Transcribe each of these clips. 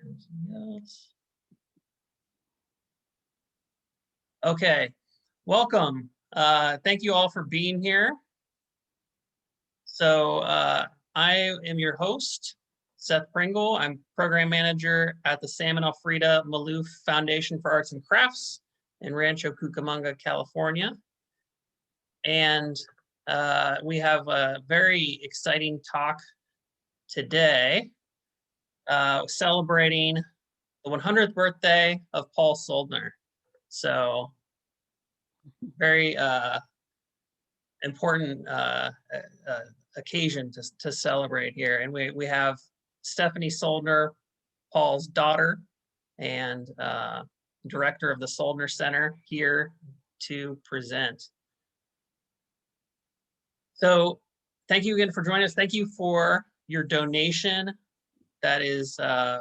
Anything else? Okay, welcome. Thank you all for being here. So I am your host, Seth Pringle. I'm program manager at the Salmon Alfreda Maloof Foundation for Arts and Crafts in Rancho Cucamonga, California. And we have a very exciting talk today celebrating the 100th birthday of Paul Soldner. So very important occasion to celebrate here. And we have Stephanie Soldner, Paul's daughter and director of the Soldner Center, here to present. So thank you again for joining us. Thank you for your donation. That is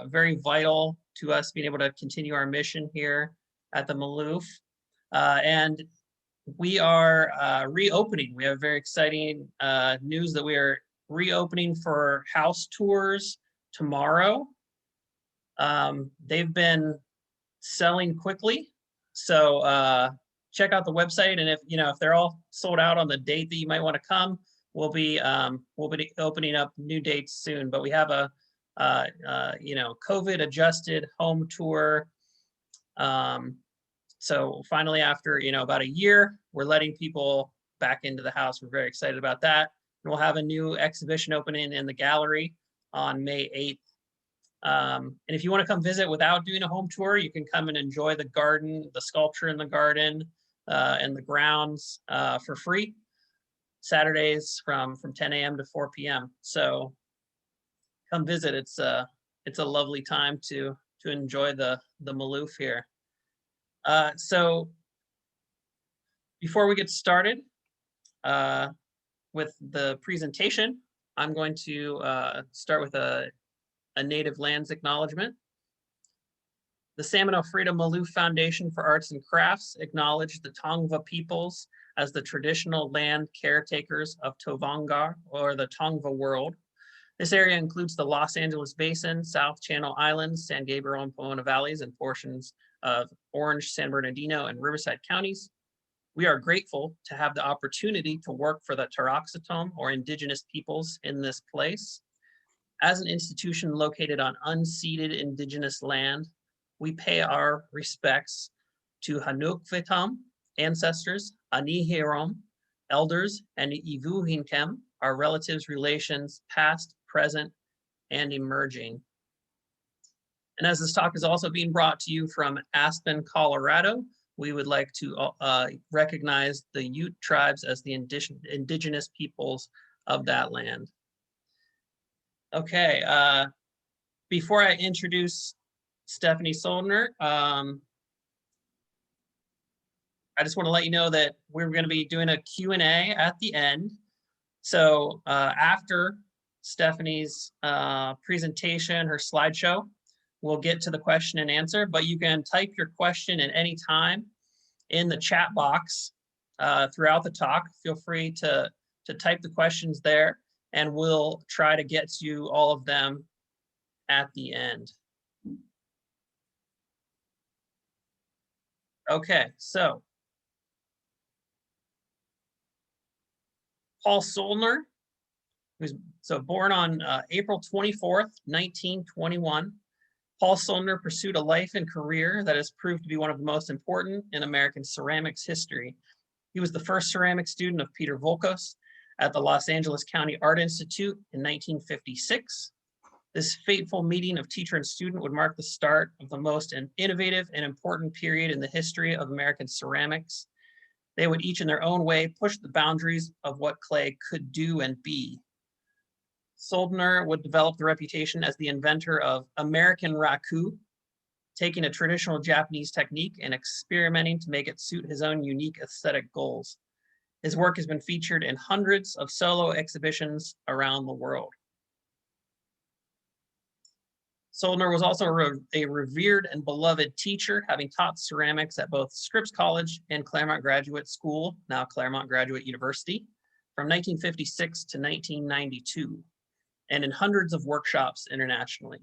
very vital to us being able to continue our mission here at the Maloof. And we are reopening. We have very exciting news that we are reopening for house tours tomorrow. They've been selling quickly, so check out the website. And if they're all sold out on the date that you might want to come, we'll be opening up new dates soon. But we have a COVID adjusted home tour. So finally, after about a year, we're letting people back into the house. We're very excited about that. And we'll have a new exhibition opening in the gallery on May 8th. And if you want to come visit without doing a home tour, you can come and enjoy the garden, the sculpture in the garden, and the grounds for free. Saturdays from 10 a.m. to 4 p.m. So come visit. It's a lovely time to enjoy the Maloof here. So before we get started with the presentation, I'm going to start with a native lands acknowledgement. The Salmon Alfreda Maloof Foundation for Arts and Crafts acknowledge the Tongva peoples as the traditional land caretakers of Tovangar, or the Tongva world. This area includes the Los Angeles Basin, South Channel Islands, San Gabriel and Pomona Valleys, and portions of Orange, San Bernardino, and Riverside counties. We are grateful to have the opportunity to work for the Taraxacom, or indigenous peoples, in this place. As an institution located on unceded indigenous land, we pay our respects to Hanukvitam, ancestors, Anihirom, elders, and Ivuhinkem, our relatives, relations, past, present, and emerging. And as this talk is also being brought to you from Aspen, Colorado, we would like to recognize the Ute tribes as the indigenous peoples of that land. Okay, before I introduce Stephanie Soldner, I just want to let you know that we're going to be doing a Q&A at the end. So after Stephanie's presentation, her slideshow, we'll get to the question and answer, but you can type your question at any time in the chat box throughout the talk. Feel free to type the questions there, and we'll try to get to all of them at the end. Okay, so Paul Soldner, who's born on April 24th, 1921. Paul Soldner pursued a life and career that has proved to be one of the most important in American ceramics history. He was the first ceramic student of Peter Volkos at the Los Angeles County Art Institute in 1956. This fateful meeting of teacher and student would mark the start of the most innovative and important period in the history of American ceramics. They would each in their own way push the boundaries of what clay could do and be. Soldner would develop the reputation as the inventor of American raku, taking a traditional Japanese technique and experimenting to make it suit his own unique aesthetic goals. His work has been featured in hundreds of solo exhibitions around the world. Soldner was also a revered and beloved teacher, having taught ceramics at both Scripps College and Claremont Graduate School, now Claremont Graduate University, from 1956 to 1992, and in hundreds of workshops internationally.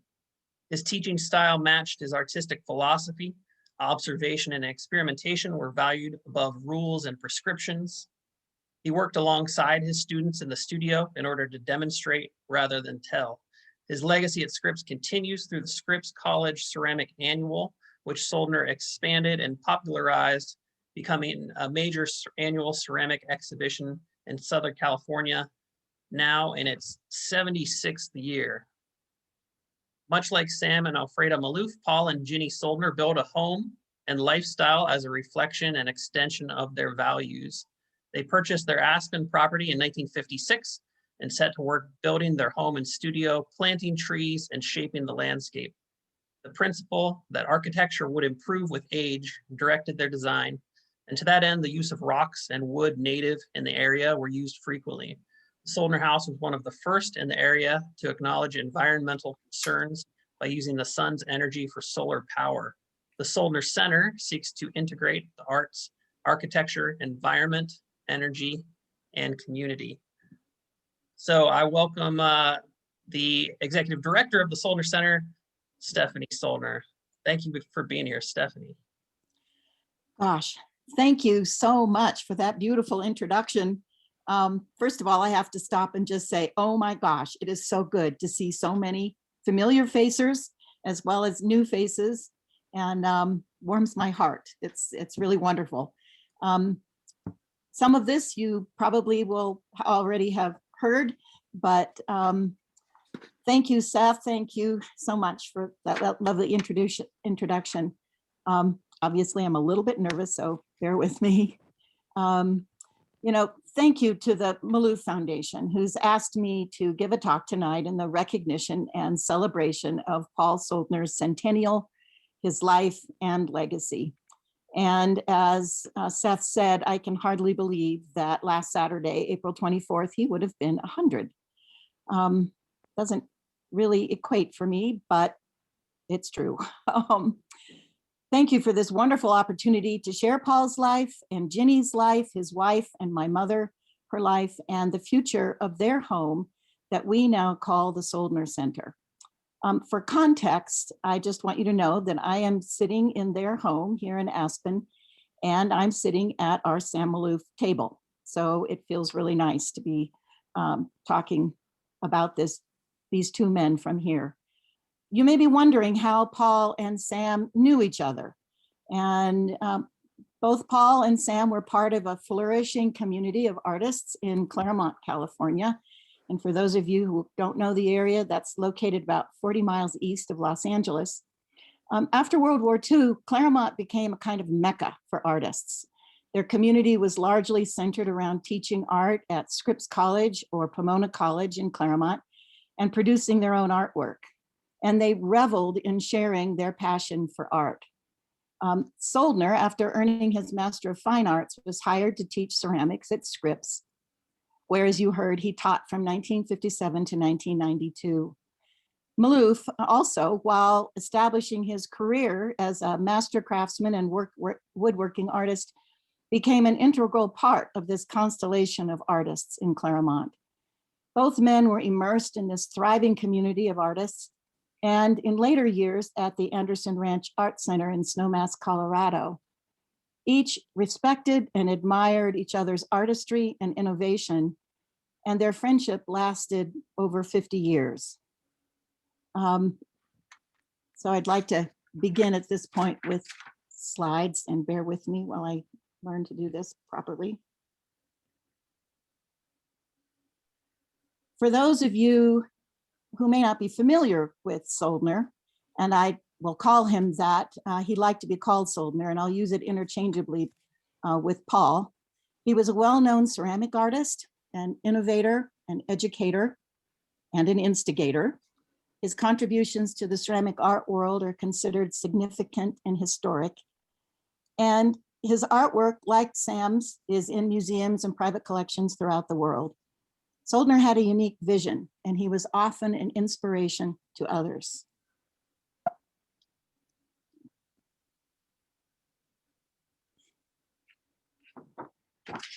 His teaching style matched his artistic philosophy. Observation and experimentation were valued above rules and prescriptions. He worked alongside his students in the studio in order to demonstrate rather than tell. His legacy at Scripps continues through the Scripps College Ceramic Annual, which Soldner expanded and popularized, becoming a major annual ceramic exhibition in Southern California, now in its 76th year. Much like Sam and Alfreda Maloof, Paul and Ginny Soldner built a home and lifestyle as a reflection and extension of their values. They purchased their Aspen property in 1956 and set to work building their home and studio, planting trees, and shaping the landscape. The principle that architecture would improve with age directed their design, and to that end, the use of rocks and wood native in the area were used frequently. The Soldner House was one of the first in the area to acknowledge environmental concerns by using the sun's energy for solar power. The Soldner Center seeks to integrate the arts, architecture, environment, energy, and community. So I welcome the executive director of the Soldner Center, Stephanie Soldner. Thank you for being here, Stephanie. Gosh, thank you so much for that beautiful introduction. First of all, I have to stop and just say, oh my gosh, it is so good to see so many familiar faces as well as new faces, and warms my heart. It's really wonderful. Some of this you probably will already have heard, but thank you, Seth. Thank you so much for that lovely introduction. Obviously, I'm a little bit nervous, so bear with me. Thank you to the Maloof Foundation, who's asked me to give a talk tonight in the recognition and celebration of Paul Soldner's centennial, his life and legacy. And as Seth said, I can hardly believe that last Saturday, April 24th, he would have been 100. Doesn't really equate for me, but it's true. Thank you for this wonderful opportunity to share Paul's life and Ginny's life, his wife and my mother, her life, and the future of their home that we now call the Soldner Center. For context, I just want you to know that I am sitting in their home here in Aspen, and I'm sitting at our Sam Maloof table. So it feels really nice to be talking about these two men from here. You may be wondering how Paul and Sam knew each other. And both Paul and Sam were part of a flourishing community of artists in Claremont, California. And for those of you who don't know the area, that's located about 40 miles east of Los Angeles. After World War II, Claremont became a kind of mecca for artists. Their community was largely centered around teaching art at Scripps College or Pomona College in Claremont and producing their own artwork. And they reveled in sharing their passion for art. Soldner, after earning his Master of Fine Arts, was hired to teach ceramics at Scripps, where, as you heard, he taught from 1957 to 1992. Maloof also, while establishing his career as a master craftsman and woodworking artist, became an integral part of this constellation of artists in Claremont. Both men were immersed in this thriving community of artists, and in later years at the Anderson Ranch Art Center in Snowmass, Colorado. Each respected and admired each other's artistry and innovation, and their friendship lasted over 50 years. So I'd like to begin at this point with slides, and bear with me while I learn to do this properly. For those of you who may not be familiar with Soldner, and I will call him that, he liked to be called Soldner, and I'll use it interchangeably with Paul. He was a well-known ceramic artist, an innovator, an educator, and an instigator. His contributions to the ceramic art world are considered significant and historic. And his artwork, like Sam's, is in museums and private collections throughout the world. Soldner had a unique vision, and he was often an inspiration to others.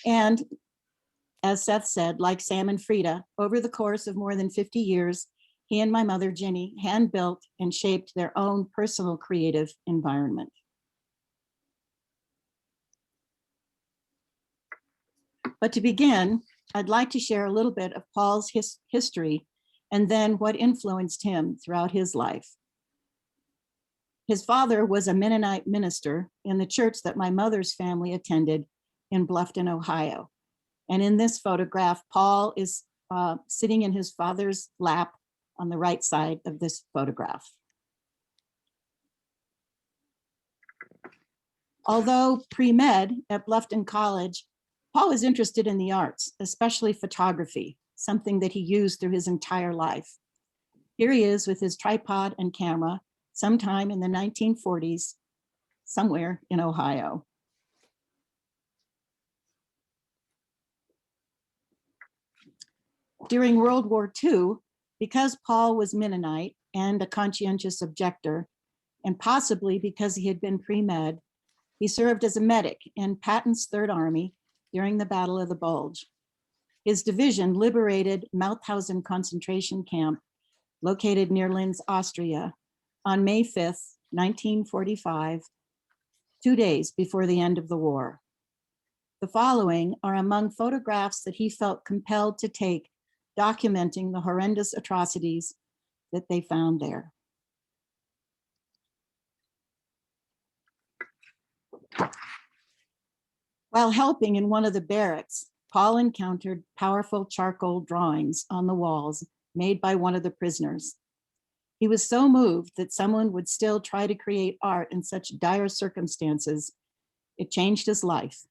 And as Seth said, like Sam and Frida, over the course of more than 50 years, he and my mother, Ginny, hand-built and shaped their own personal creative environment. But to begin, I'd like to share a little bit of Paul's history and then what influenced him throughout his life. His father was a Mennonite minister in the church that my mother's family attended in Bluffton, Ohio. And in this photograph, Paul is sitting in his father's lap on the right side of this photograph. Although pre-med at Bluffton College, Paul was interested in the arts, especially photography, something that he used through his entire life. Here he is with his tripod and camera, sometime in the 1940s, somewhere in Ohio. During World War II, because Paul was Mennonite and a conscientious objector, and possibly because he had been pre-med, he served as a medic in Patton's Third Army during the Battle of the Bulge. His division liberated Mauthausen concentration camp located near Linz, Austria, on May 5th, 1945, 2 days before the end of the war. The following are among photographs that he felt compelled to take, documenting the horrendous atrocities that they found there. While helping in one of the barracks, Paul encountered powerful charcoal drawings on the walls made by one of the prisoners. He was so moved that someone would still try to create art in such dire circumstances. It changed his life,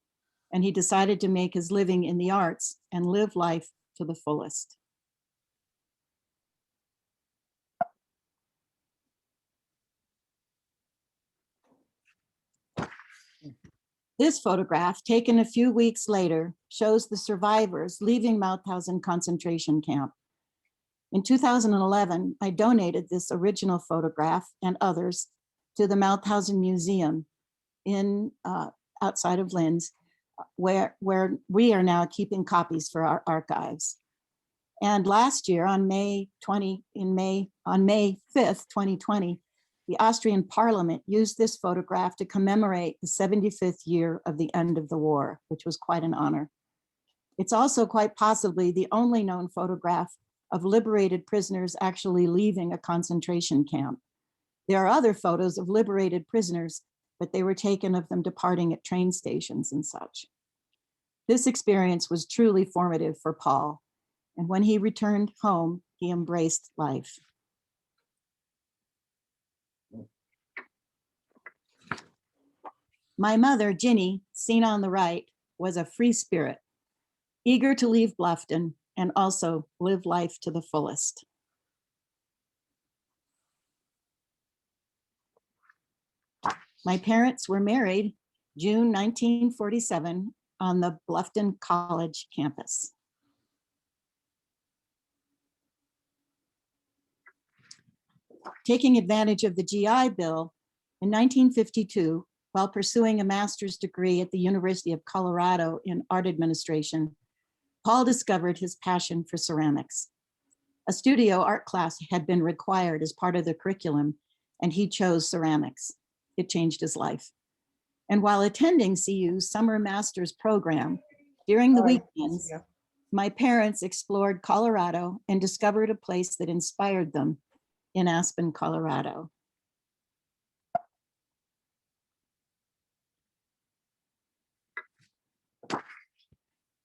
and he decided to make his living in the arts and live life to the fullest. This photograph, taken a few weeks later, shows the survivors leaving Mauthausen concentration camp. In 2011, I donated this original photograph and others to the Mauthausen Museum in outside of Linz, where we are now keeping copies for our archives. And last year on May 5th, 2020, the Austrian Parliament used this photograph to commemorate the 75th year of the end of the war, which was quite an honor. It's also quite possibly the only known photograph of liberated prisoners actually leaving a concentration camp. There are other photos of liberated prisoners, but they were taken of them departing at train stations and such. This experience was truly formative for Paul, and when he returned home, he embraced life. My mother, Ginny, seen on the right, was a free spirit, eager to leave Bluffton and also live life to the fullest. My parents were married June 1947 on the Bluffton College campus. Taking advantage of the GI Bill, in 1952, while pursuing a master's degree at the University of Colorado in art administration, Paul discovered his passion for ceramics. A studio art class had been required as part of the curriculum, and he chose ceramics. It changed his life. And while attending CU's summer master's program, during the weekends, my parents explored Colorado and discovered a place that inspired them in Aspen, Colorado.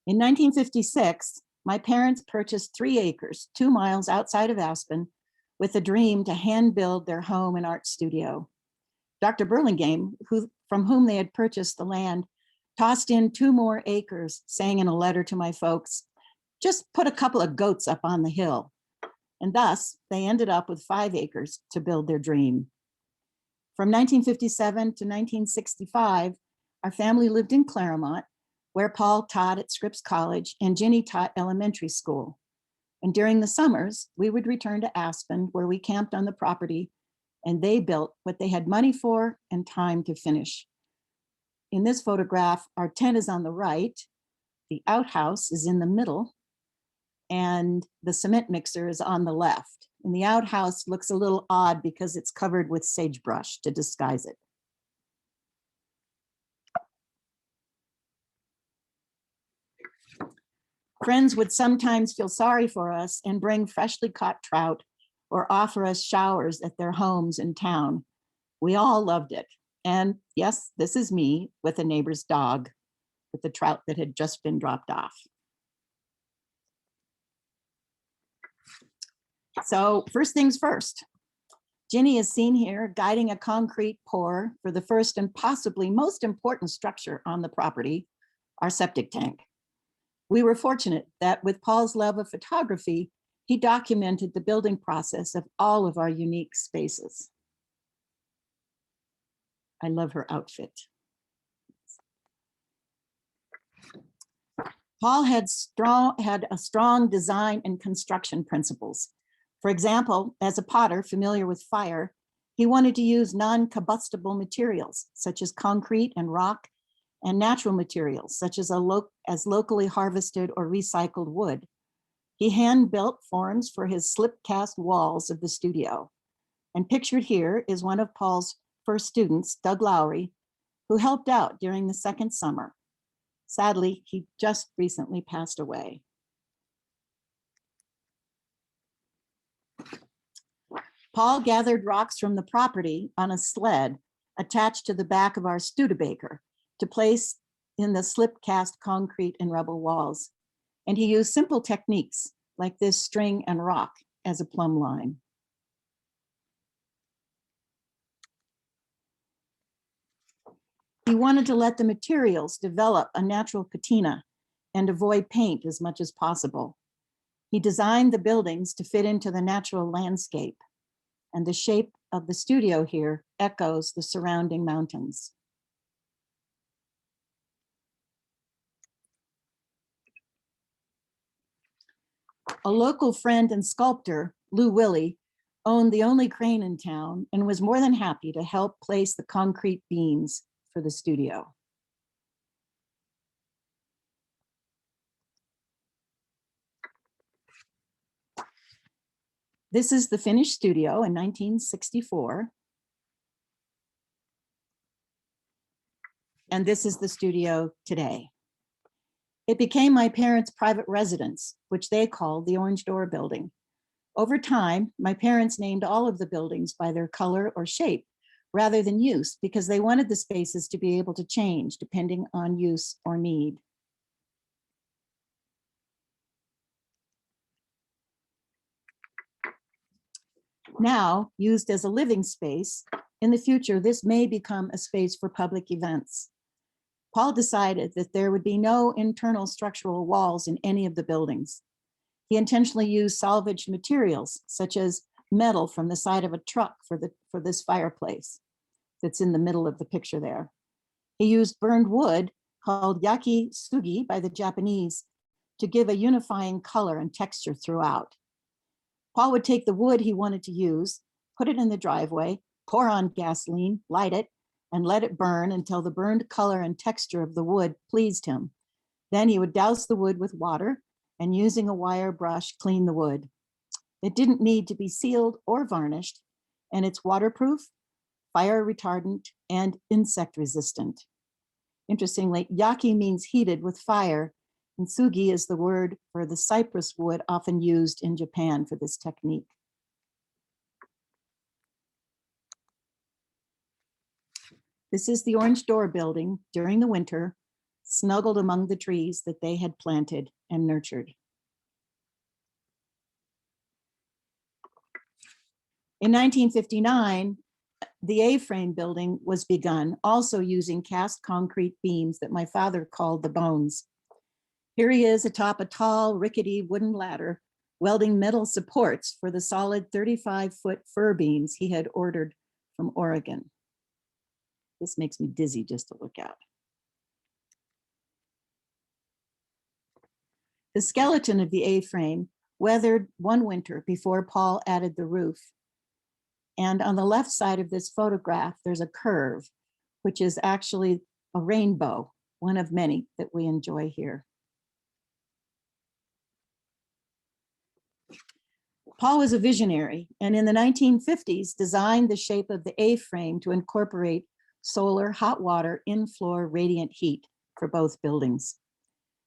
In 1956, my parents purchased 3 acres, 2 miles outside of Aspen, with a dream to hand build their home and art studio. Dr. Burlingame, from whom they had purchased the land, tossed in 2 more acres, saying in a letter to my folks, "Just put a couple of goats up on the hill." And thus, they ended up with 5 acres to build their dream. From 1957 to 1965, our family lived in Claremont, where Paul taught at Scripps College and Ginny taught elementary school. And during the summers, we would return to Aspen, where we camped on the property, and they built what they had money for and time to finish. In this photograph, our tent is on the right, the outhouse is in the middle, and the cement mixer is on the left. And the outhouse looks a little odd because it's covered with sagebrush to disguise it. Friends would sometimes feel sorry for us and bring freshly caught trout or offer us showers at their homes in town. We all loved it. And yes, this is me with a neighbor's dog with the trout that had just been dropped off. So first things first, Ginny is seen here guiding a concrete pour for the first and possibly most important structure on the property, our septic tank. We were fortunate that with Paul's love of photography, he documented the building process of all of our unique spaces. I love her outfit. Paul had a strong design and construction principles. For example, as a potter familiar with fire, he wanted to use non-combustible materials such as concrete and rock, and natural materials such as locally harvested or recycled wood. He hand-built forms for his slip-cast walls of the studio. And pictured here is one of Paul's first students, Doug Lowry, who helped out during the second summer. Sadly, he just recently passed away. Paul gathered rocks from the property on a sled attached to the back of our Studebaker to place in the slip-cast concrete and rubble walls. And he used simple techniques like this string and rock as a plumb line. He wanted to let the materials develop a natural patina and avoid paint as much as possible. He designed the buildings to fit into the natural landscape, and the shape of the studio here echoes the surrounding mountains. A local friend and sculptor, Lou Willie, owned the only crane in town and was more than happy to help place the concrete beams for the studio. This is the finished studio in 1964. And this is the studio today. It became my parents' private residence, which they called the Orange Door Building. Over time, my parents named all of the buildings by their color or shape rather than use because they wanted the spaces to be able to change depending on use or need. Now used as a living space, in the future, this may become a space for public events. Paul decided that there would be no internal structural walls in any of the buildings. He intentionally used salvaged materials, such as metal from the side of a truck for this fireplace that's in the middle of the picture there. He used burned wood, called yaki sugi by the Japanese, to give a unifying color and texture throughout. Paul would take the wood he wanted to use, put it in the driveway, pour on gasoline, light it, and let it burn until the burned color and texture of the wood pleased him. Then he would douse the wood with water and using a wire brush, clean the wood. It didn't need to be sealed or varnished, and it's waterproof, fire retardant, and insect resistant. Interestingly, yaki means heated with fire, and sugi is the word for the cypress wood often used in Japan for this technique. This is the Orange Door Building during the winter, snuggled among the trees that they had planted and nurtured. In 1959, the A-frame building was begun, also using cast concrete beams that my father called the bones. Here he is atop a tall, rickety wooden ladder, welding metal supports for the solid 35-foot fir beams he had ordered from Oregon. This makes me dizzy just to look at. The skeleton of the A-frame weathered one winter before Paul added the roof. And on the left side of this photograph, there's a curve, which is actually a rainbow, one of many that we enjoy here. Paul was a visionary, and in the 1950s designed the shape of the A-frame to incorporate solar hot water in-floor radiant heat for both buildings.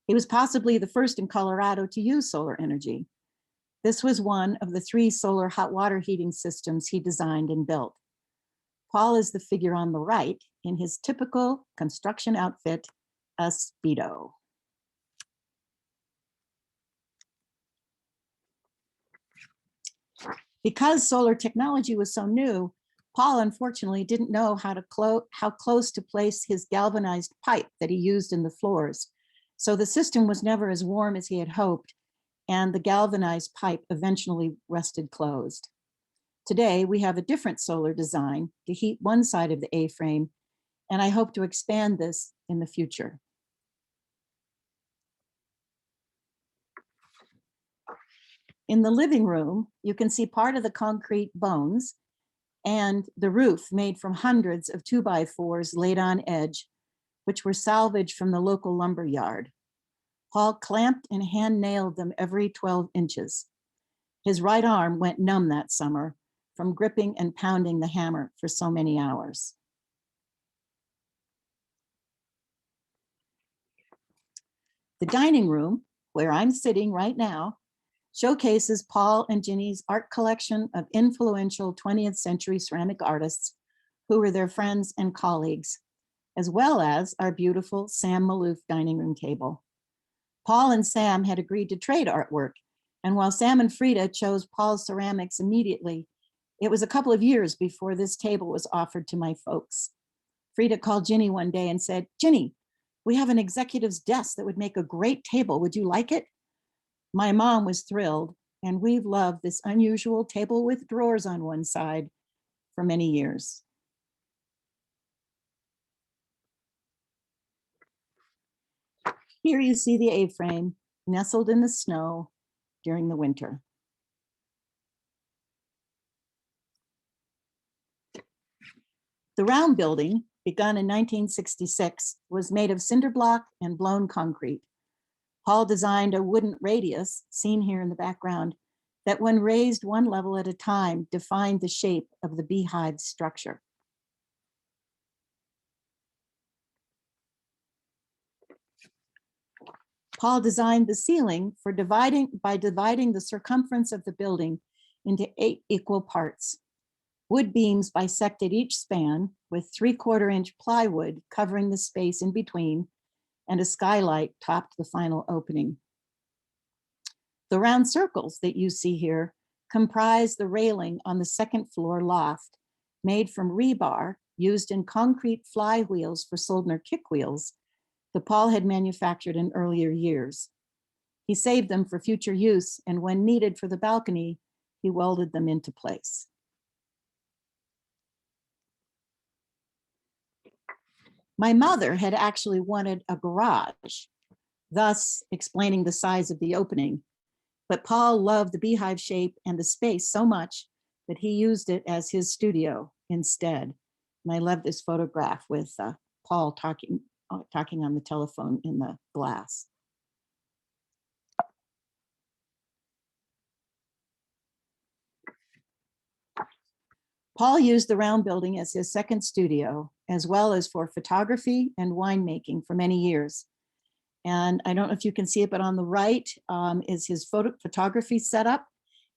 He was possibly the first in Colorado to use solar energy. This was one of the 3 solar hot water heating systems he designed and built. Paul is the figure on the right in his typical construction outfit, a Speedo. Because solar technology was so new, Paul unfortunately didn't know how close to place his galvanized pipe that he used in the floors. So the system was never as warm as he had hoped, and the galvanized pipe eventually rusted closed. Today, we have a different solar design to heat one side of the A-frame, and I hope to expand this in the future. In the living room, you can see part of the concrete bones and the roof made from hundreds of 2x4s laid on edge, which were salvaged from the local lumber yard. Paul clamped and hand nailed them every 12 inches. His right arm went numb that summer from gripping and pounding the hammer for so many hours. The dining room, where I'm sitting right now, showcases Paul and Ginny's art collection of influential 20th century ceramic artists who were their friends and colleagues, as well as our beautiful Sam Maloof dining room table. Paul and Sam had agreed to trade artwork, and while Sam and Frida chose Paul's ceramics immediately, it was a couple of years before this table was offered to my folks. Frida called Ginny one day and said, "Ginny, we have an executive's desk that would make a great table. Would you like it?" My mom was thrilled, and we've loved this unusual table with drawers on one side for many years. Here you see the A-frame nestled in the snow during the winter. The round building, begun in 1966, was made of cinder block and blown concrete. Paul designed a wooden radius, seen here in the background, that when raised one level at a time, defined the shape of the beehive structure. Paul designed the ceiling by dividing the circumference of the building into 8 equal parts. Wood beams bisected each span with 3/4 inch plywood covering the space in between, and a skylight topped the final opening. The round circles that you see here comprise the railing on the second floor loft, made from rebar used in concrete flywheels for Soldner kick wheels that Paul had manufactured in earlier years. He saved them for future use, and when needed for the balcony, he welded them into place. My mother had actually wanted a garage, thus explaining the size of the opening. But Paul loved the beehive shape and the space so much that he used it as his studio instead. And I love this photograph with Paul talking on the telephone in the glass. Paul used the round building as his second studio, as well as for photography and winemaking for many years. And I don't know if you can see it, but on the right is his photography setup.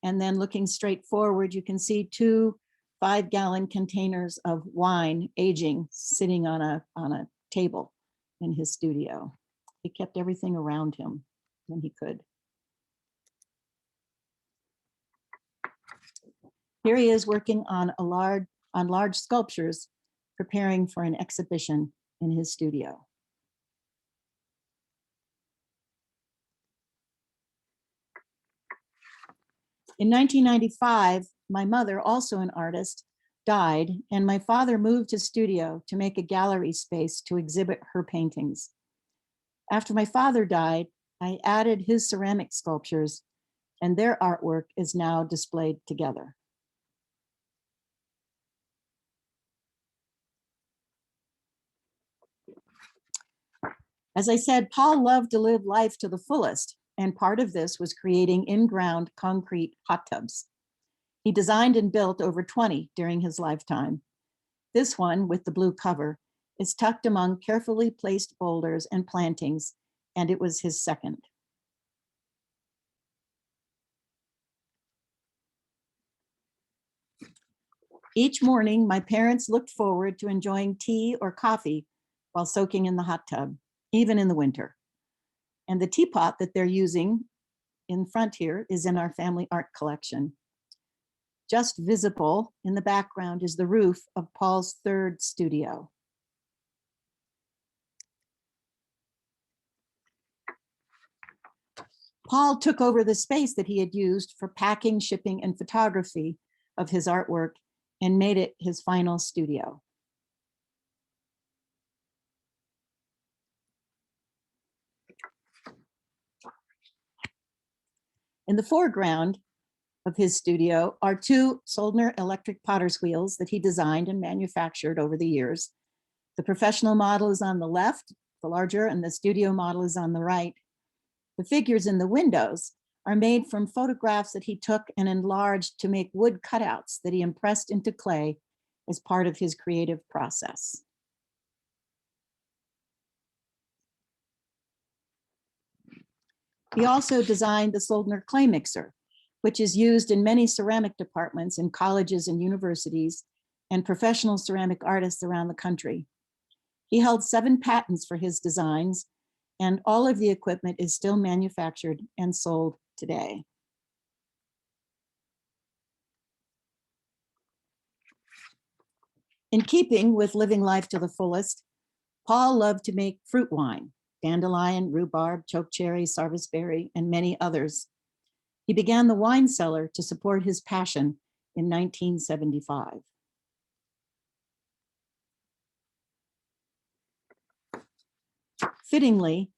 And then looking straight forward, you can see 2 5-gallon containers of wine aging sitting on a table in his studio. He kept everything around him when he could. Here he is working on large sculptures, preparing for an exhibition in his studio. In 1995, my mother, also an artist, died, and my father moved his studio to make a gallery space to exhibit her paintings. After my father died, I added his ceramic sculptures, and their artwork is now displayed together. As I said, Paul loved to live life to the fullest, and part of this was creating in-ground concrete hot tubs. He designed and built over 20 during his lifetime. This one, with the blue cover, is tucked among carefully placed boulders and plantings, and it was his second. Each morning, my parents looked forward to enjoying tea or coffee while soaking in the hot tub, even in the winter. And the teapot that they're using in front here is in our family art collection. Just visible in the background is the roof of Paul's third studio. Paul took over the space that he had used for packing, shipping, and photography of his artwork and made it his final studio. In the foreground of his studio are two Soldner electric potter's wheels that he designed and manufactured over the years. The professional model is on the left, the larger, and the studio model is on the right. The figures in the windows are made from photographs that he took and enlarged to make wood cutouts that he impressed into clay as part of his creative process. He also designed the Soldner clay mixer, which is used in many ceramic departments in colleges and universities and professional ceramic artists around the country. He held 7 patents for his designs, and all of the equipment is still manufactured and sold today. In keeping with living life to the fullest, Paul loved to make fruit wine, dandelion, rhubarb, chokecherry, sarvisberry, and many others. He began the wine cellar to support his passion in 1975. Fittingly,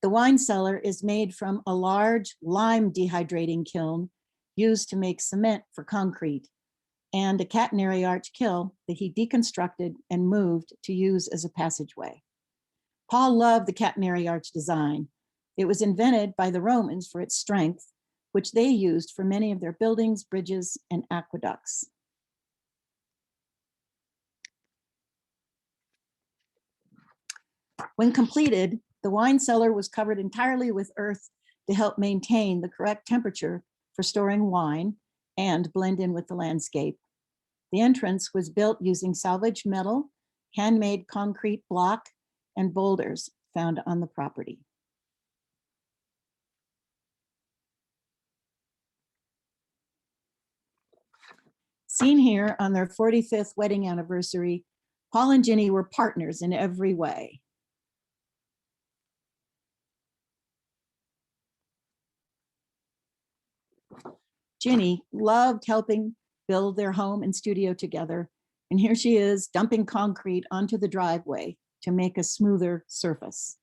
the wine cellar is made from a large lime dehydrating kiln used to make cement for concrete, and a catenary arch kiln that he deconstructed and moved to use as a passageway. Paul loved the catenary arch design. It was invented by the Romans for its strength, which they used for many of their buildings, bridges, and aqueducts. When completed, the wine cellar was covered entirely with earth to help maintain the correct temperature for storing wine and blend in with the landscape. The entrance was built using salvaged metal, handmade concrete block, and boulders found on the property. Seen here on their 45th wedding anniversary, Paul and Ginny were partners in every way. Ginny loved helping build their home and studio together, and here she is dumping concrete onto the driveway to make a smoother surface.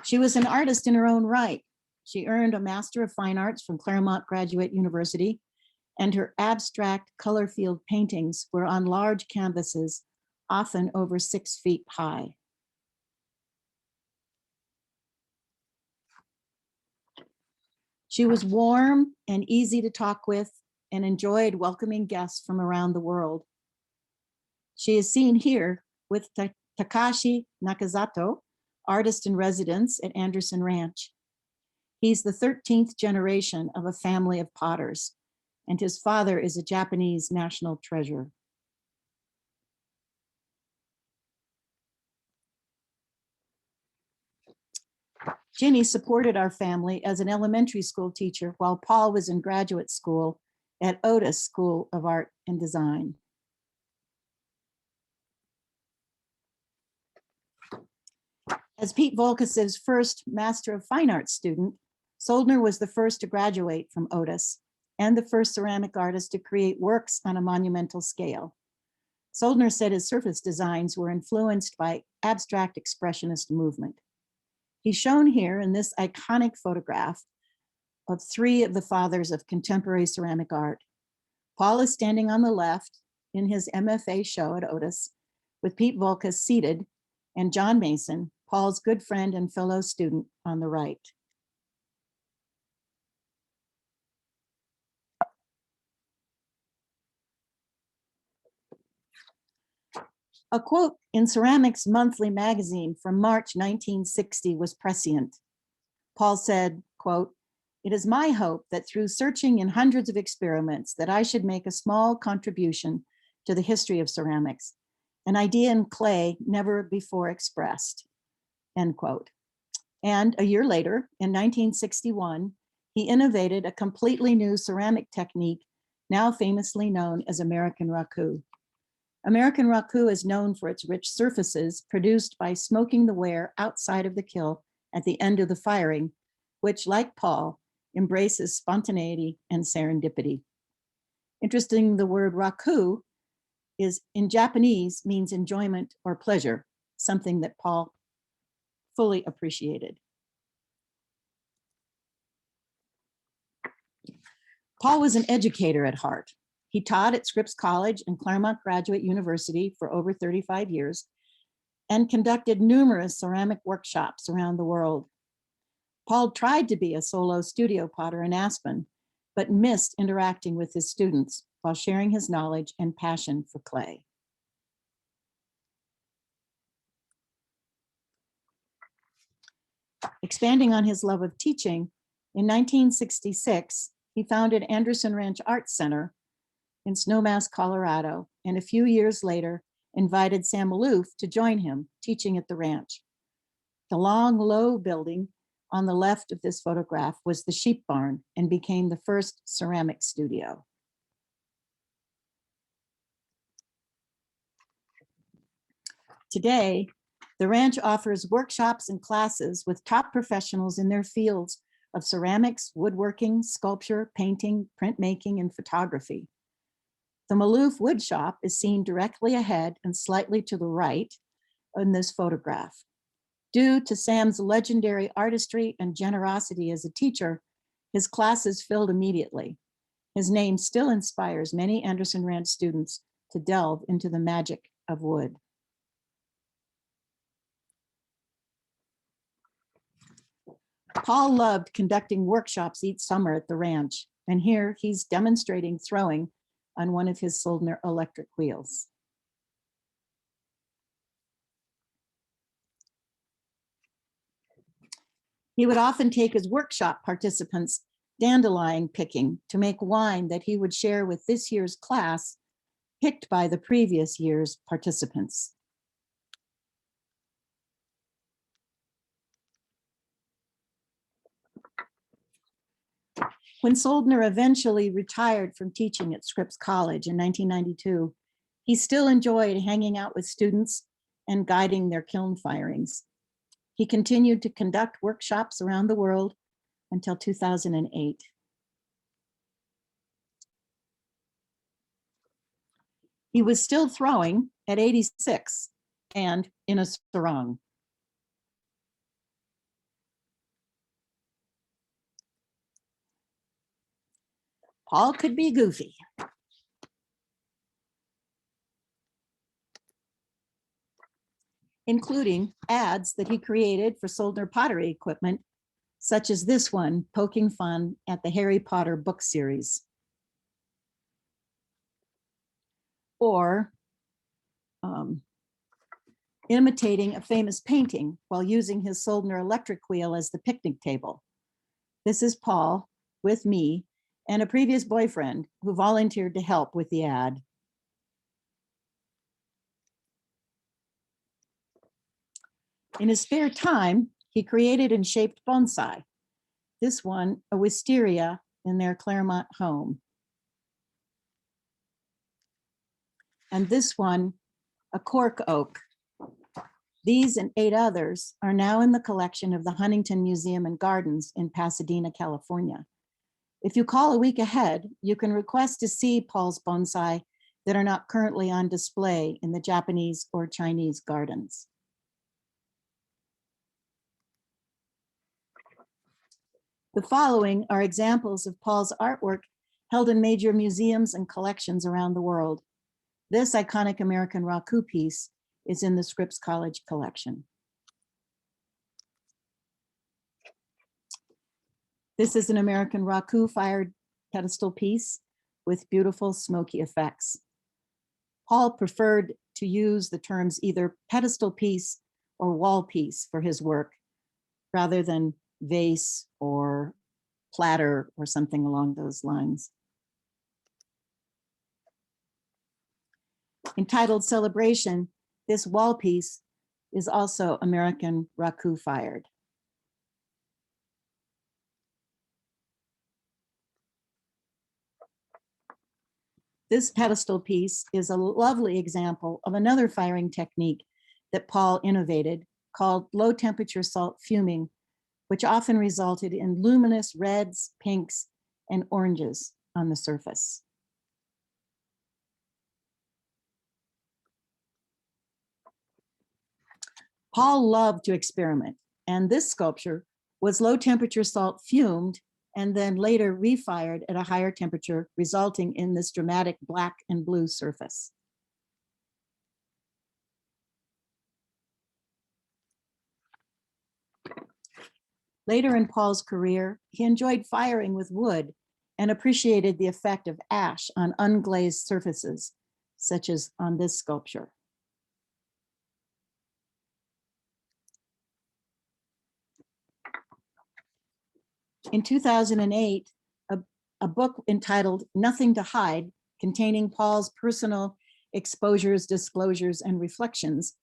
She was an artist in her own right. She earned a Master of Fine Arts from Claremont Graduate University, and her abstract color field paintings were on large canvases, often over 6 feet high. She was warm and easy to talk with and enjoyed welcoming guests from around the world. She is seen here with Takashi Nakazato, artist in residence at Anderson Ranch. He's the 13th generation of a family of potters, and his father is a Japanese national treasure. Ginny supported our family as an elementary school teacher while Paul was in graduate school at Otis School of Art and Design. As Pete Volkas's first Master of Fine Arts student, Soldner was the first to graduate from Otis and the first ceramic artist to create works on a monumental scale. Soldner said his surface designs were influenced by abstract expressionist movement. He's shown here in this iconic photograph of 3 of the fathers of contemporary ceramic art. Paul is standing on the left in his MFA show at Otis, with Pete Volkas seated and John Mason, Paul's good friend and fellow student, on the right. A quote in Ceramics Monthly magazine from March 1960 was prescient. Paul said, quote, "It is my hope that through searching in hundreds of experiments that I should make a small contribution to the history of ceramics, an idea in clay never before expressed," end quote. And a year later, in 1961, he innovated a completely new ceramic technique now famously known as American raku. American raku is known for its rich surfaces produced by smoking the ware outside of the kiln at the end of the firing, which, like Paul, embraces spontaneity and serendipity. Interesting, the word raku is in Japanese means enjoyment or pleasure, something that Paul fully appreciated. Paul was an educator at heart. He taught at Scripps College and Claremont Graduate University for over 35 years and conducted numerous ceramic workshops around the world. Paul tried to be a solo studio potter in Aspen, but missed interacting with his students while sharing his knowledge and passion for clay. Expanding on his love of teaching, in 1966, he founded Anderson Ranch Arts Center in Snowmass, Colorado, and a few years later invited Sam Maloof to join him teaching at the ranch. The long, low building on the left of this photograph was the sheep barn and became the first ceramic studio. Today, the ranch offers workshops and classes with top professionals in their fields of ceramics, woodworking, sculpture, painting, printmaking, and photography. The Maloof wood shop is seen directly ahead and slightly to the right in this photograph. Due to Sam's legendary artistry and generosity as a teacher, his classes filled immediately. His name still inspires many Anderson Ranch students to delve into the magic of wood. Paul loved conducting workshops each summer at the ranch, and here he's demonstrating throwing on one of his Soldner electric wheels. He would often take his workshop participants dandelion picking to make wine that he would share with this year's class, picked by the previous year's participants. When Soldner eventually retired from teaching at Scripps College in 1992, he still enjoyed hanging out with students and guiding their kiln firings. He continued to conduct workshops around the world until 2008. He was still throwing at 86 and in a sarong. Paul could be goofy. Including ads that he created for Soldner pottery equipment, such as this one, poking fun at the Harry Potter book series. Or imitating a famous painting while using his Soldner electric wheel as the picnic table. This is Paul with me and a previous boyfriend who volunteered to help with the ad. In his spare time, he created and shaped bonsai. This one, a wisteria in their Claremont home. And this one, a cork oak. These and 8 others are now in the collection of the Huntington Museum and Gardens in Pasadena, California. If you call a week ahead, you can request to see Paul's bonsai that are not currently on display in the Japanese or Chinese gardens. The following are examples of Paul's artwork held in major museums and collections around the world. This iconic American raku piece is in the Scripps College collection. This is an American Raku-fired pedestal piece with beautiful smoky effects. Paul preferred to use the terms either pedestal piece or wall piece for his work, rather than vase or platter or something along those lines. Entitled Celebration, this wall piece is also American Raku-fired. This pedestal piece is a lovely example of another firing technique that Paul innovated called low temperature salt fuming, which often resulted in luminous reds, pinks, and oranges on the surface. Paul loved to experiment, and this sculpture was low temperature salt fumed and then later refired at a higher temperature, resulting in this dramatic black and blue surface. Later in Paul's career, he enjoyed firing with wood and appreciated the effect of ash on unglazed surfaces, such as on this sculpture. In 2008, a book entitled Nothing to Hide, containing Paul's personal exposures, disclosures, and reflections,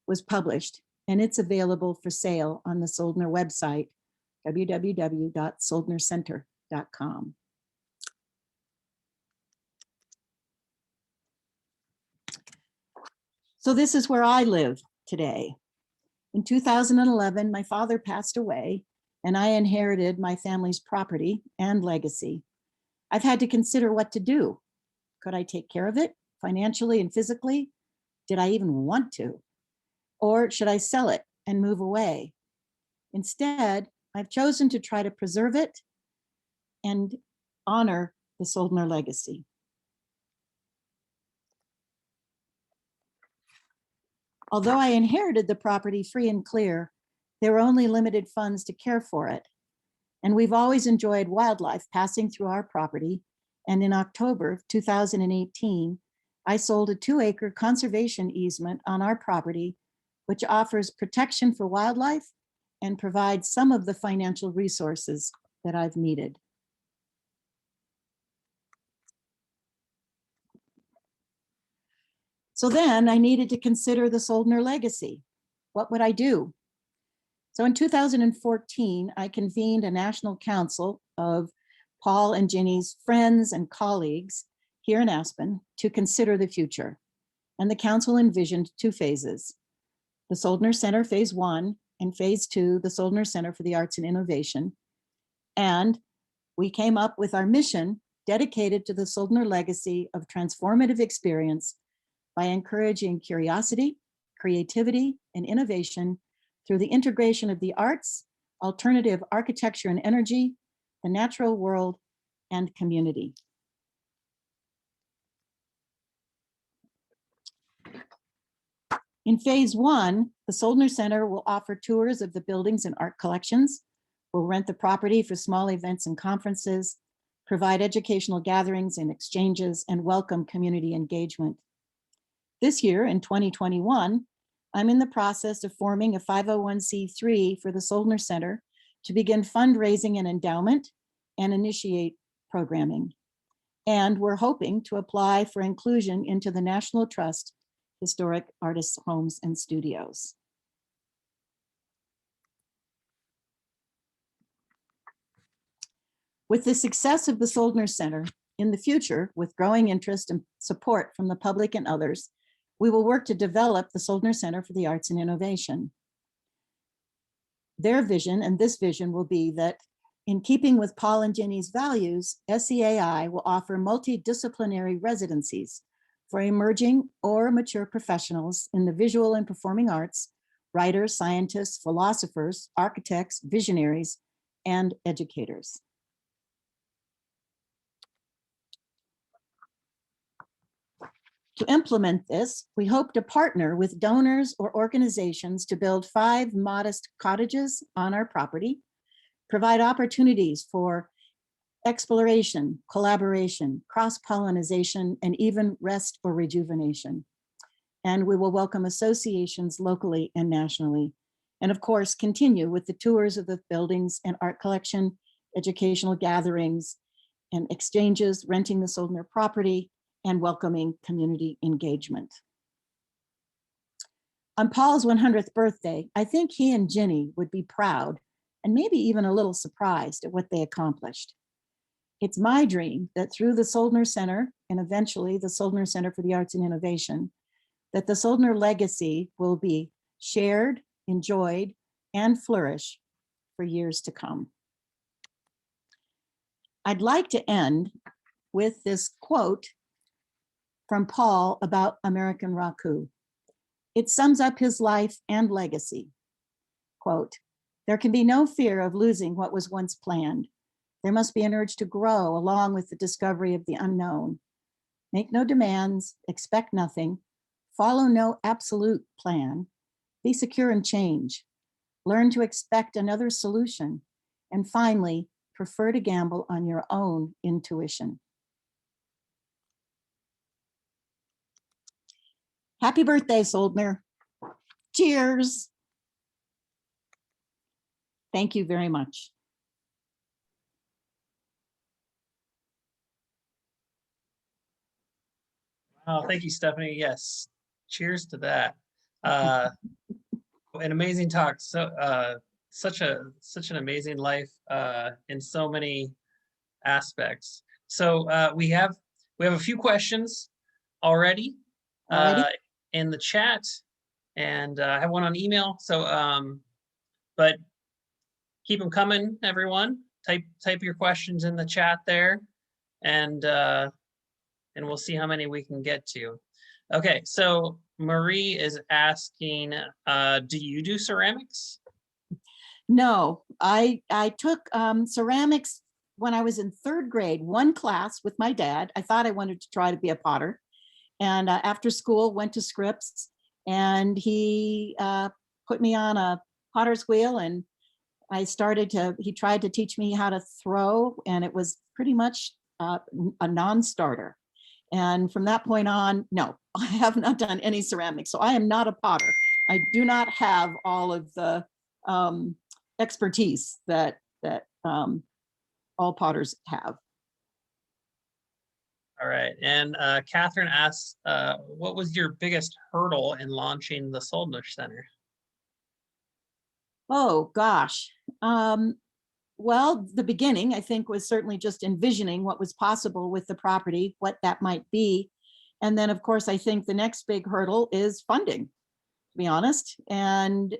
was published, and it's available for sale on the Soldner website, www.soldnercenter.com. So this is where I live today. In 2011, my father passed away, and I inherited my family's property and legacy. I've had to consider what to do. Could I take care of it financially and physically? Did I even want to? Or should I sell it and move away? Instead, I've chosen to try to preserve it and honor the Soldner legacy. Although I inherited the property free and clear, there were only limited funds to care for it. And we've always enjoyed wildlife passing through our property. And in October of 2018, I sold a 2-acre conservation easement on our property, which offers protection for wildlife and provides some of the financial resources that I've needed. So then I needed to consider the Soldner legacy. What would I do? So in 2014, I convened a national council of Paul and Ginny's friends and colleagues here in Aspen to consider the future. And the council envisioned 2 phases: the Soldner Center Phase 1 and Phase 2, the Soldner Center for the Arts and Innovation. And we came up with our mission dedicated to the Soldner legacy of transformative experience by encouraging curiosity, creativity, and innovation through the integration of the arts, alternative architecture and energy, the natural world, and community. In Phase 1, the Soldner Center will offer tours of the buildings and art collections, will rent the property for small events and conferences, provide educational gatherings and exchanges, and welcome community engagement. This year, in 2021, I'm in the process of forming a 501c3 for the Soldner Center to begin fundraising and endowment and initiate programming. And we're hoping to apply for inclusion into the National Trust Historic Artists' Homes and Studios. With the success of the Soldner Center, in the future, with growing interest and support from the public and others, we will work to develop the Soldner Center for the Arts and Innovation. Their vision and this vision will be that, in keeping with Paul and Ginny's values, SEAI will offer multidisciplinary residencies for emerging or mature professionals in the visual and performing arts, writers, scientists, philosophers, architects, visionaries, and educators. To implement this, we hope to partner with donors or organizations to build 5 modest cottages on our property, provide opportunities for exploration, collaboration, cross-pollination, and even rest or rejuvenation. And we will welcome associations locally and nationally. And of course, continue with the tours of the buildings and art collection, educational gatherings and exchanges, renting the Soldner property, and welcoming community engagement. On Paul's 100th birthday, I think he and Ginny would be proud and maybe even a little surprised at what they accomplished. It's my dream that through the Soldner Center and eventually the Soldner Center for the Arts and Innovation, that the Soldner legacy will be shared, enjoyed, and flourish for years to come. I'd like to end with this quote from Paul about American Raku. It sums up his life and legacy. Quote, "There can be no fear of losing what was once planned. There must be an urge to grow along with the discovery of the unknown. Make no demands, expect nothing, follow no absolute plan, be secure in change, learn to expect another solution, and finally, prefer to gamble on your own intuition." Happy birthday, Soldner. Cheers. Thank you very much. Oh, thank you, Stephanie. Yes, cheers to that. An amazing talk. So, such an amazing life in so many aspects. So we have a few questions already in the chat, and I have one on email. So, but keep them coming, everyone. Type your questions in the chat there, and we'll see how many we can get to. Okay, so Marie is asking, do you do ceramics? No, I took ceramics when I was in 3rd grade, one class with my dad. I thought I wanted to try to be a potter. And after school, went to Scripps, and he put me on a potter's wheel, and he tried to teach me how to throw, and it was pretty much a non-starter. And from that point on, no, I have not done any ceramics. So I am not a potter. I do not have all of the expertise that all potters have. All right, and Catherine asks, what was your biggest hurdle in launching the Soldner Center? Oh gosh. Well, the beginning, I think, was certainly just envisioning what was possible with the property, what that might be. And then, of course, I think the next big hurdle is funding, to be honest. And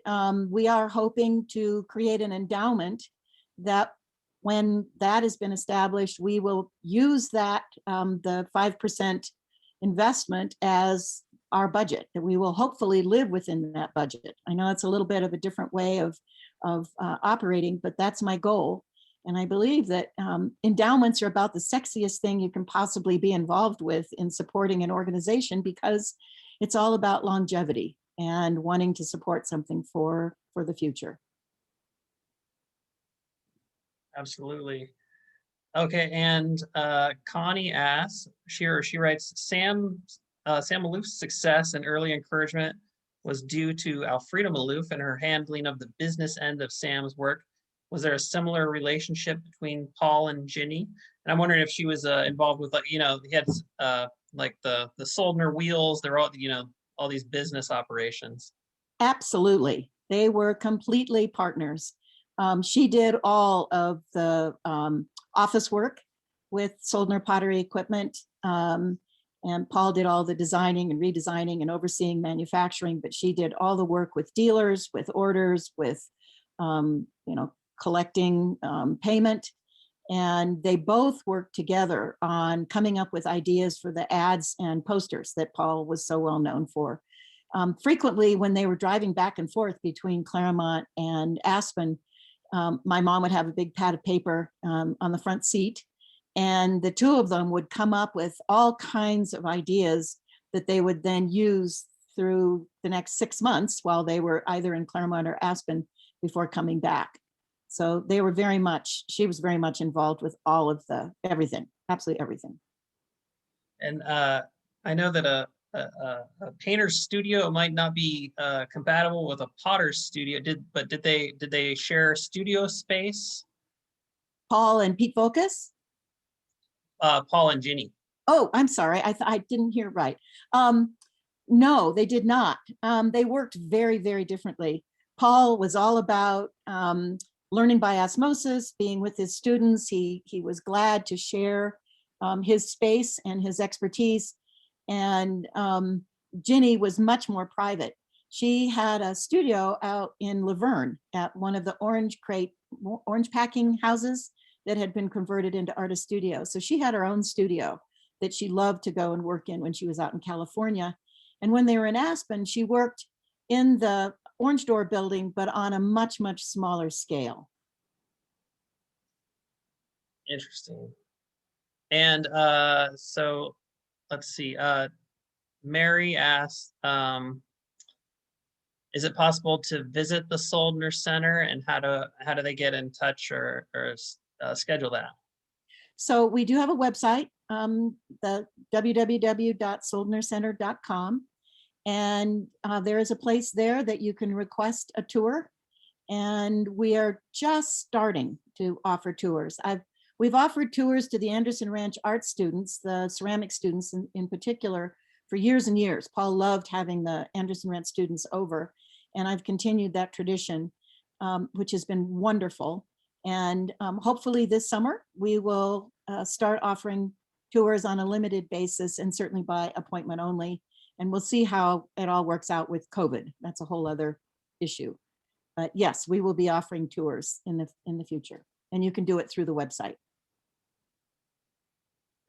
we are hoping to create an endowment that when that has been established, we will use that, the 5% investment as our budget, that we will hopefully live within that budget. I know it's a little bit of a different way of operating, but that's my goal. And I believe that endowments are about the sexiest thing you can possibly be involved with in supporting an organization, because it's all about longevity and wanting to support something for the future. Absolutely. Okay, and Connie asks, she writes, Sam Malouf's success and early encouragement was due to Alfreda Maloof and her handling of the business end of Sam's work. Was there a similar relationship between Paul and Ginny? And I'm wondering if she was involved with, like, he had like the Soldner wheels. They're all, all these business operations. Absolutely, they were completely partners. She did all of the office work with Soldner pottery equipment. And Paul did all the designing and redesigning and overseeing manufacturing, but she did all the work with dealers, with orders, with, collecting payment. And they both worked together on coming up with ideas for the ads and posters that Paul was so well known for. Frequently, when they were driving back and forth between Claremont and Aspen, my mom would have a big pad of paper on the front seat, and the two of them would come up with all kinds of ideas that they would then use through the next 6 months while they were either in Claremont or Aspen before coming back. So they were she was very much involved with all of everything, absolutely everything. And I know that a painter's studio might not be compatible with a potter's studio. Did they share studio space? Paul and Pete Vokus? Paul and Ginny. Oh, I'm sorry. I didn't hear right. No, they did not. They worked very, very differently. Paul was all about learning by osmosis, being with his students. He was glad to share his space and his expertise. And Ginny was much more private. She had a studio out in Laverne at one of the orange packing houses that had been converted into artist studios. So she had her own studio that she loved to go and work in when she was out in California. And when they were in Aspen, she worked in the Orange Door building, but on a much, much smaller scale. Interesting. And so let's see. Mary asked, is it possible to visit the Soldner Center, and how do they get in touch or schedule that? So we do have a website, the www.soldnercenter.com. And there is a place there that you can request a tour. And we are just starting to offer tours. We've offered tours to the Anderson Ranch art students, the ceramic students in particular, for years and years. Paul loved having the Anderson Ranch students over, and I've continued that tradition, which has been wonderful. And hopefully this summer, we will start offering tours on a limited basis, and certainly by appointment only. And we'll see how it all works out with COVID. That's a whole other issue. But yes, we will be offering tours in the future, and you can do it through the website.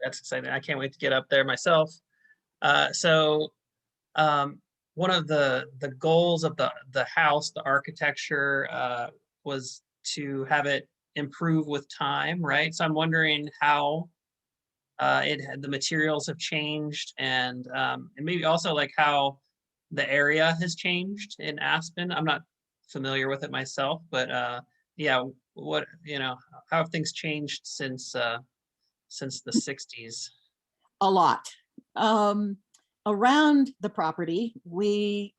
That's exciting. I can't wait to get up there myself. So one of the goals of the house, the architecture, was to have it improve with time, right? So I'm wondering how the materials have changed, and maybe also like how the area has changed in Aspen. I'm not familiar with it myself, but yeah, how have things changed since the 60s? A lot. Around the property, we're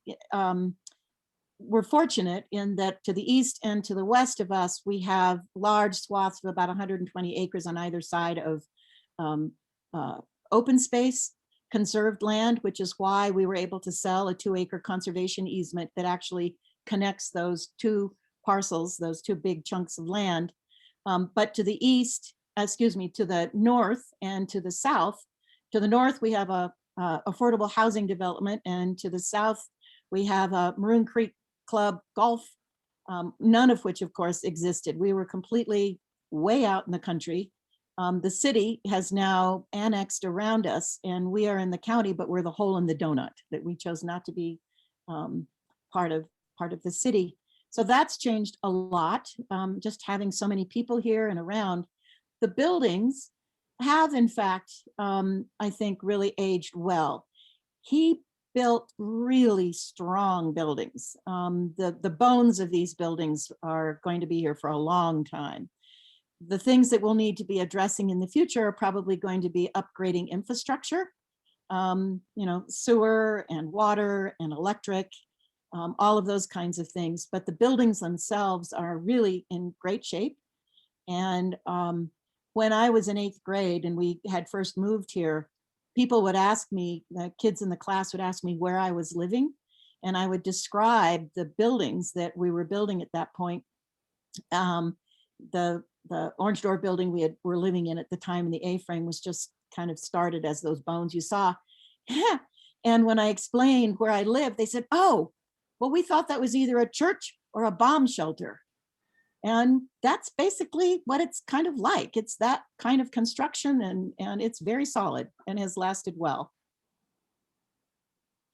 fortunate in that to the east and to the west of us, we have large swaths of about 120 acres on either side of open space, conserved land, which is why we were able to sell a 2-acre conservation easement that actually connects those two parcels, those two big chunks of land. But to the east, to the north and to the south, to the north, we have a affordable housing development, and to the south, we have a Maroon Creek Club golf, none of which, of course, existed. We were completely way out in the country. The city has now annexed around us, and we are in the county, but we're the hole in the donut, that we chose not to be part of the city. So that's changed a lot, just having so many people here and around. The buildings have, in fact, I think, really aged well. He built really strong buildings. The bones of these buildings are going to be here for a long time. The things that we'll need to be addressing in the future are probably going to be upgrading infrastructure, sewer and water and electric, all of those kinds of things. But the buildings themselves are really in great shape. And when I was in 8th grade and we had first moved here, people would ask me, the kids in the class would ask me where I was living, and I would describe the buildings that we were building at that point. The Orange Door building we were living in at the time, and the A-frame was just kind of started as those bones you saw. And when I explained where I lived, they said, "Oh, well, we thought that was either a church or a bomb shelter." And that's basically what it's kind of like. It's that kind of construction, and it's very solid and has lasted well.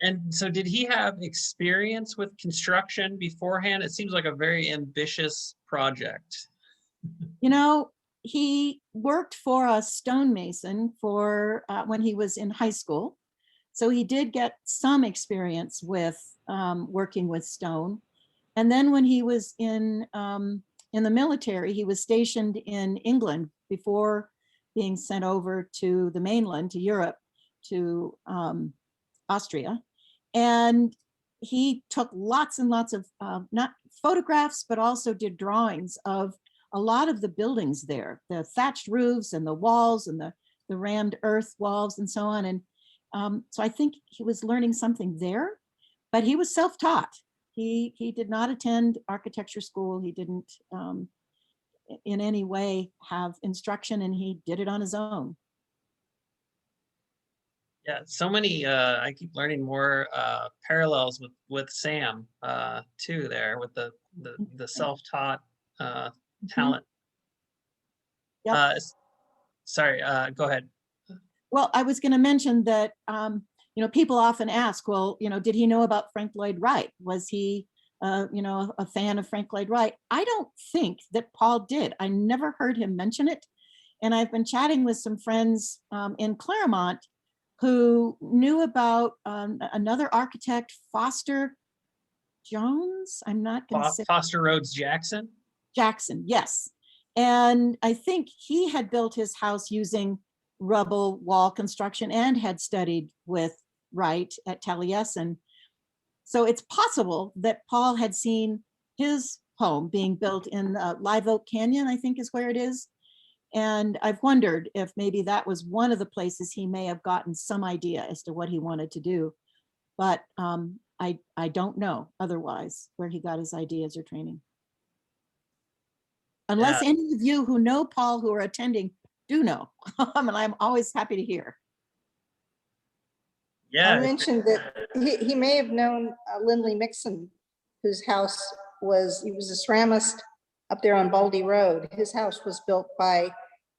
And so did he have experience with construction beforehand? It seems like a very ambitious project. He worked for a stonemason for when he was in high school. So he did get some experience with working with stone. And then when he was in the military, he was stationed in England before being sent over to the mainland, to Europe, to Austria. And he took lots and lots of, not photographs, but also did drawings of a lot of the buildings there, the thatched roofs and the walls and the rammed earth walls and so on. And so I think he was learning something there, but he was self-taught. He did not attend architecture school. He didn't in any way have instruction, and he did it on his own. Yeah, so many, I keep learning more parallels with Sam too there with the self-taught talent. Yep. Sorry, go ahead. Well, I was going to mention that, people often ask, well, did he know about Frank Lloyd Wright? Was he, a fan of Frank Lloyd Wright? I don't think that Paul did. I never heard him mention it. And I've been chatting with some friends in Claremont who knew about another architect, Foster Jones. I'm not going to say Foster Rhodes Jackson. Jackson, yes. And I think he had built his house using rubble wall construction and had studied with Wright at Taliesin. So it's possible that Paul had seen his home being built in Live Oak Canyon, I think is where it is. And I've wondered if maybe that was one of the places he may have gotten some idea as to what he wanted to do. But I don't know otherwise where he got his ideas or training. Unless any of you who know Paul who are attending do know, and I'm always happy to hear. Yeah, I mentioned that he may have known Lindley Mixon, whose house he was a ceramist up there on Baldy Road. His house was built by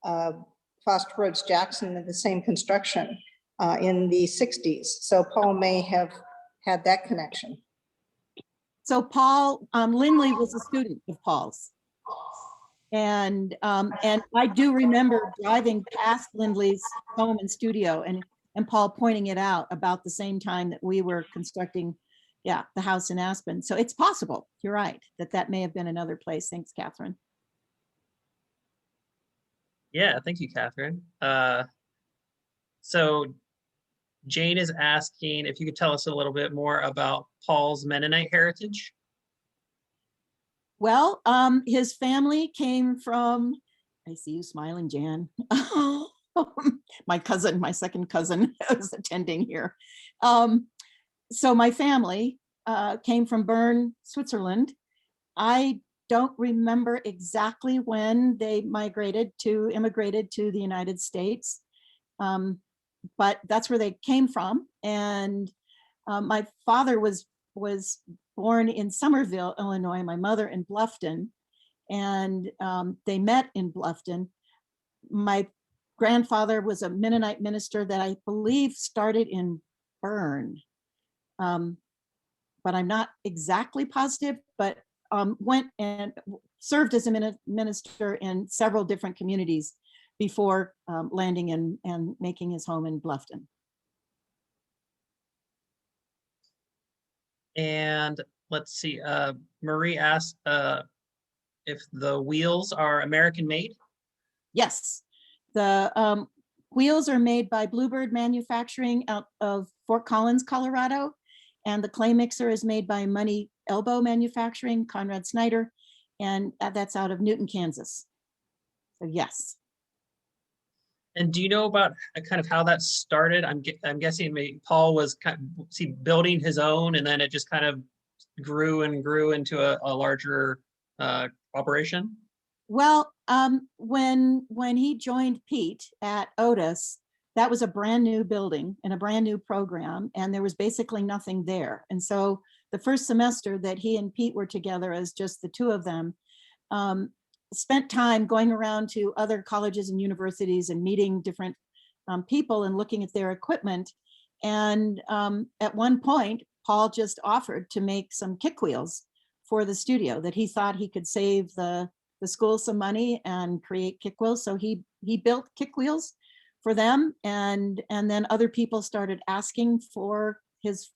Foster Rhodes Jackson in the same construction in the 60s. So Paul may have had that connection. So Paul, Lindley was a student of Paul's. And I do remember driving past Lindley's home and studio and Paul pointing it out about the same time that we were constructing, the house in Aspen. So it's possible, you're right, that may have been another place. Thanks, Catherine. Yeah, thank you, Catherine. So Jane is asking if you could tell us a little bit more about Paul's Mennonite heritage. Well, his family came from, I see you smiling, Jan. My cousin, my second cousin is attending here. So my family came from Bern, Switzerland. I don't remember exactly when they immigrated to the United States, but that's where they came from. And my father was born in Somerville, Illinois, my mother in Bluffton, and they met in Bluffton. My grandfather was a Mennonite minister that I believe started in Bern, but I'm not exactly positive, but went and served as a minister in several different communities before landing and making his home in Bluffton. And let's see, Marie asked if the wheels are American made. Yes, the wheels are made by Bluebird Manufacturing out of Fort Collins, Colorado. And the clay mixer is made by Money Elbow Manufacturing, Conrad Snyder, and that's out of Newton, Kansas. So yes. And do you know about kind of how that started? I'm guessing maybe Paul was kind of building his own, and then it just kind of grew and grew into a larger operation. Well, when he joined Pete at Otis, that was a brand new building and a brand new program, and there was basically nothing there. And so the first semester that he and Pete were together as just the two of them, spent time going around to other colleges and universities and meeting different people and looking at their equipment. And at one point, Paul just offered to make some kick wheels for the studio, that he thought he could save the school some money and create kick wheels. So he built kick wheels for them. And then other people started asking for his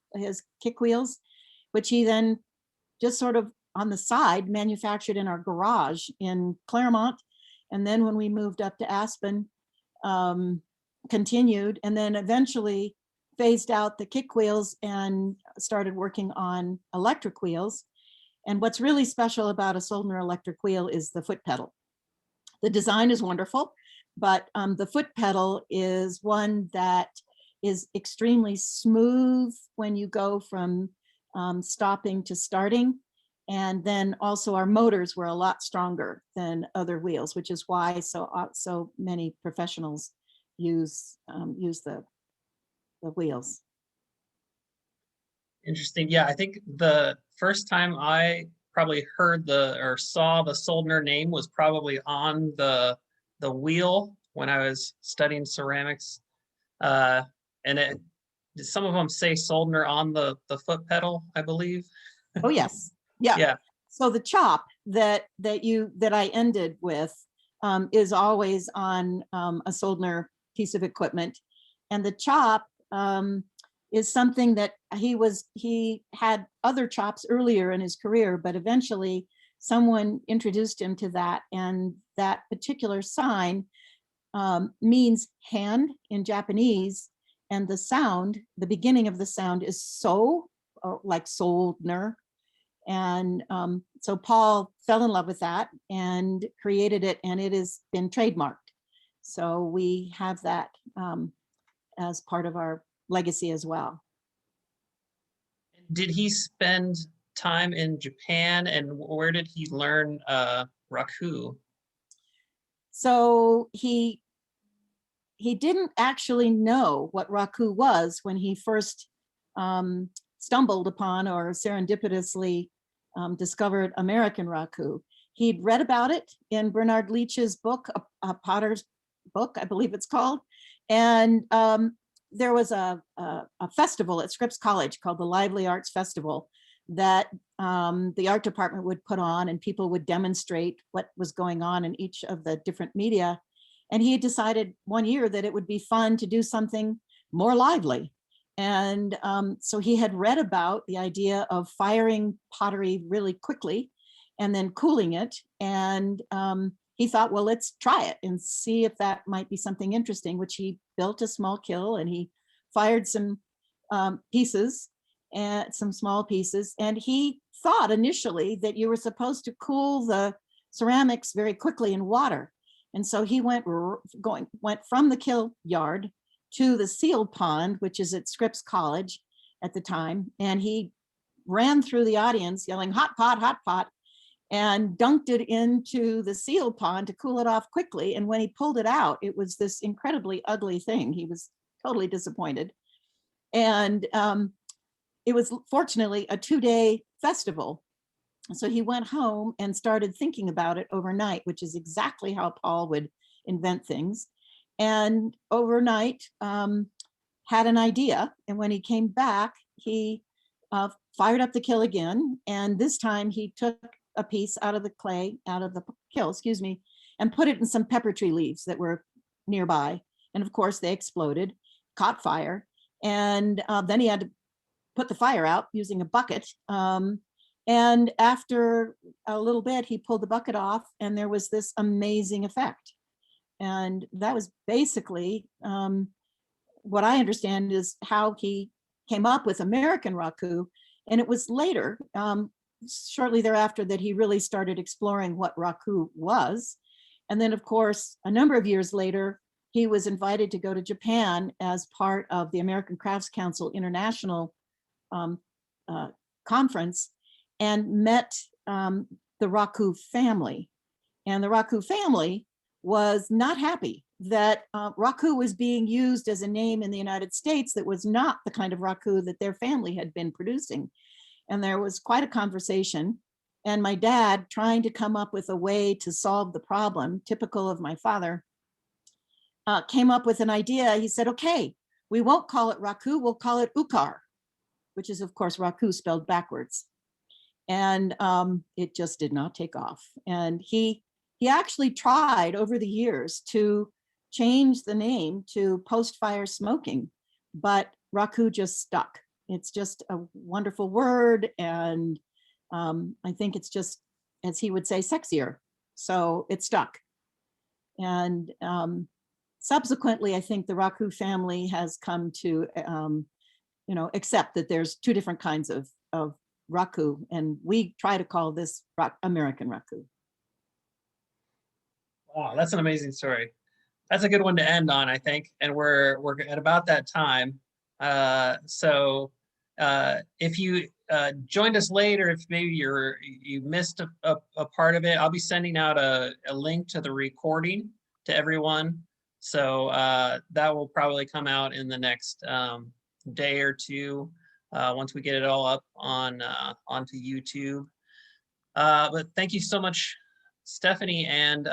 kick wheels, which he then just sort of on the side manufactured in our garage in Claremont. And then when we moved up to Aspen, continued, and then eventually phased out the kick wheels and started working on electric wheels. And what's really special about a Soldner electric wheel is the foot pedal. The design is wonderful, but the foot pedal is one that is extremely smooth when you go from stopping to starting. And then also our motors were a lot stronger than other wheels, which is why so many professionals use the wheels. Interesting. Yeah, I think the first time I probably heard or saw the Soldner name was probably on the wheel when I was studying ceramics. And some of them say Soldner on the foot pedal, I believe. Oh, yes. Yeah. Yeah. So the chop that I ended with is always on a Soldner piece of equipment. And the chop is something that he had other chops earlier in his career, but eventually someone introduced him to that. And that particular sign means hand in Japanese. And the sound, the beginning of the sound is so, like Soldner. And so Paul fell in love with that and created it, and it has been trademarked. So we have that as part of our legacy as well. Did he spend time in Japan, and where did he learn raku? So he didn't actually know what raku was when he first stumbled upon or serendipitously discovered American raku. He'd read about it in Bernard Leach's book, a Potter's book, I believe it's called. And there was a festival at Scripps College called the Lively Arts Festival that the art department would put on, and people would demonstrate what was going on in each of the different media. And he had decided one year that it would be fun to do something more lively. And so he had read about the idea of firing pottery really quickly and then cooling it. And he thought, well, let's try it and see if that might be something interesting, which he built a small kiln and he fired some pieces and some small pieces. And he thought initially that you were supposed to cool the ceramics very quickly in water. And so he went from the kiln yard to the sealed pond, which is at Scripps College at the time. And he ran through the audience yelling, hot pot, and dunked it into the sealed pond to cool it off quickly. And when he pulled it out, it was this incredibly ugly thing. He was totally disappointed. And it was fortunately a 2-day festival. So he went home and started thinking about it overnight, which is exactly how Paul would invent things. And overnight had an idea. And when he came back, he fired up the kiln again. And this time he took a piece out of the kiln, and put it in some pepper tree leaves that were nearby. And of course they exploded, caught fire. And then he had to put the fire out using a bucket. And after a little bit, he pulled the bucket off and there was this amazing effect. And that was basically what I understand is how he came up with American raku. And it was later, shortly thereafter, that he really started exploring what raku was. And then, of course, a number of years later, he was invited to go to Japan as part of the American Crafts Council International Conference and met the raku family. And the raku family was not happy that raku was being used as a name in the United States that was not the kind of raku that their family had been producing. And there was quite a conversation. And my dad, trying to come up with a way to solve the problem, typical of my father, came up with an idea. He said, okay, we won't call it raku, we'll call it ukar, which is of course raku spelled backwards. And it just did not take off. And he actually tried over the years to change the name to post-fire smoking, but Raku just stuck. It's just a wonderful word, and I think it's just, as he would say, sexier. So it stuck. And subsequently, I think the Raku family has come to, accept that there's two different kinds of Raku, and we try to call this American Raku. Wow, that's an amazing story. That's a good one to end on, I think. And we're at about that time. So if you joined us late, or if maybe you missed a part of it, I'll be sending out a link to the recording to everyone. So that will probably come out in the next day or two once we get it all up on onto YouTube. But thank you so much, Stephanie, and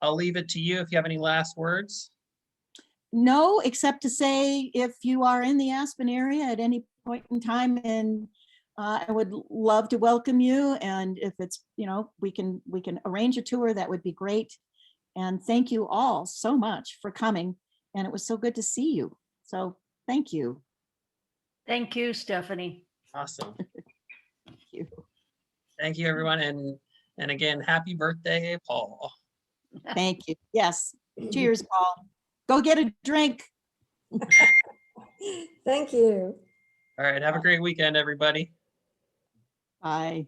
I'll leave it to you if you have any last words. No, except to say, if you are in the Aspen area at any point in time, and I would love to welcome you. And if it's, we can arrange a tour, that would be great. And thank you all so much for coming. And it was so good to see you. So thank you. Thank you, Stephanie. Awesome. Thank you. Thank you, everyone. And again, happy birthday, Paul. Thank you. Yes. Cheers, Paul. Go get a drink. Thank you. All right. Have a great weekend, everybody. Bye.